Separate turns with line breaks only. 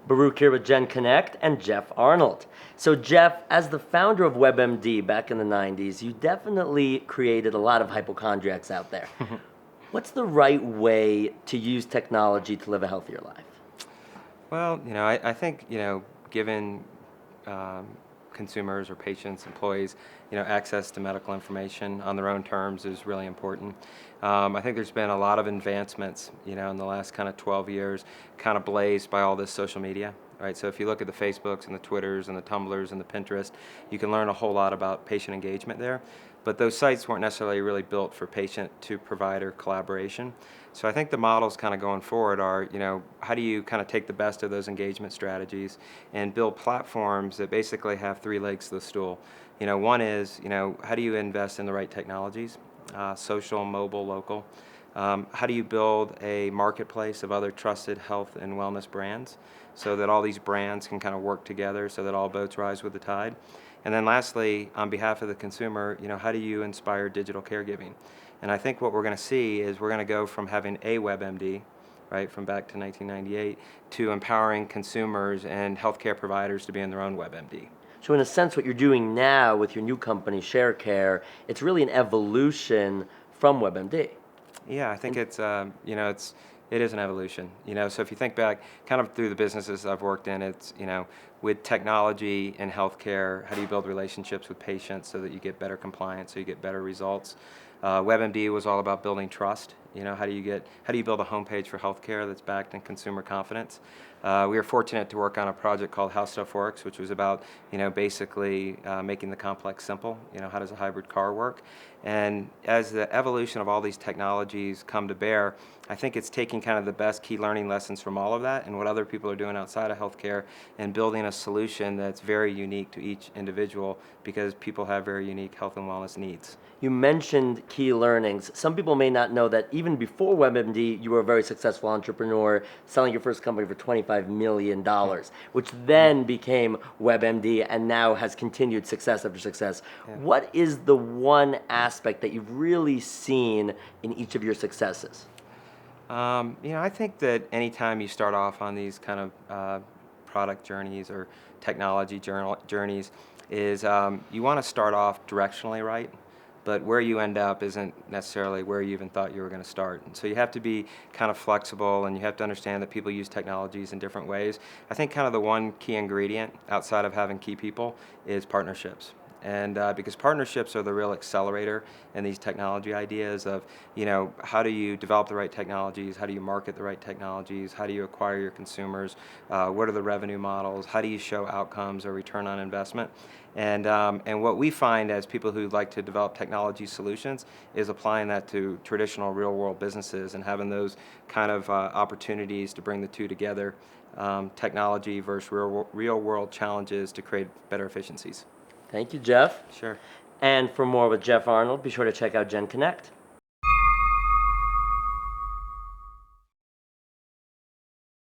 Baruch here with genConnect and Jeff Arnold. So Jeff, as the founder of WebMD back in the 90s, you definitely created a lot of hypochondriacs out there. What's the right way to use technology to live a healthier life?
Well, I think, given consumers or patients, employees, access to medical information on their own terms is really important. I think there's been a lot of advancements, in the last kind of 12 years, kind of blazed by all this social media, right? So if you look at the Facebooks and the Twitters and the Tumblrs and the Pinterest, you can learn a whole lot about patient engagement there. But those sites weren't necessarily really built for patient to provider collaboration. So I think the models kind of going forward are, how do you kind of take the best of those engagement strategies and build platforms that basically have three legs to the stool. One is, how do you invest in the right technologies, social, mobile, local? How do you build a marketplace of other trusted health and wellness brands so that all these brands can kind of work together so that all boats rise with the tide? And then lastly, on behalf of the consumer, how do you inspire digital caregiving? And I think what we're going to see is we're going to go from having a WebMD, right, from back to 1998, to empowering consumers and healthcare providers to be in their own WebMD.
So in a sense, what you're doing now with your new company, ShareCare, it's really an evolution from WebMD.
Yeah, I think it is an evolution. So if you think back, kind of through the businesses I've worked in, it's with technology and healthcare, how do you build relationships with patients so that you get better compliance, so you get better results? WebMD was all about building trust. How do you build a homepage for healthcare that's backed in consumer confidence? We were fortunate to work on a project called How Stuff Works, which was about basically making the complex simple. How does a hybrid car work? And as the evolution of all these technologies come to bear, I think it's taking kind of the best key learning lessons from all of that and what other people are doing outside of healthcare and building a solution that's very unique to each individual because people have very unique health and wellness needs.
You mentioned key learnings. Some people may not know that even before WebMD, you were a very successful entrepreneur selling your first company for $25 million, which then became WebMD and now has continued success after success.
Yeah.
What is the one aspect that you've really seen in each of your successes?
I think that anytime you start off on these kind of product journeys or technology journeys is you want to start off directionally right, but where you end up isn't necessarily where you even thought you were going to start. And so you have to be kind of flexible and you have to understand that people use technologies in different ways. I think kind of the one key ingredient outside of having key people is partnerships. And because partnerships are the real accelerator in these technology ideas of, how do you develop the right technologies? How do you market the right technologies? How do you acquire your consumers? What are the revenue models? How do you show outcomes or return on investment? And what we find as people who like to develop technology solutions is applying that to traditional real-world businesses and having those kind of opportunities to bring the two together, technology versus real-world challenges to create better efficiencies.
Thank you, Jeff.
Sure.
And for more with Jeff Arnold, be sure to check out genConnect.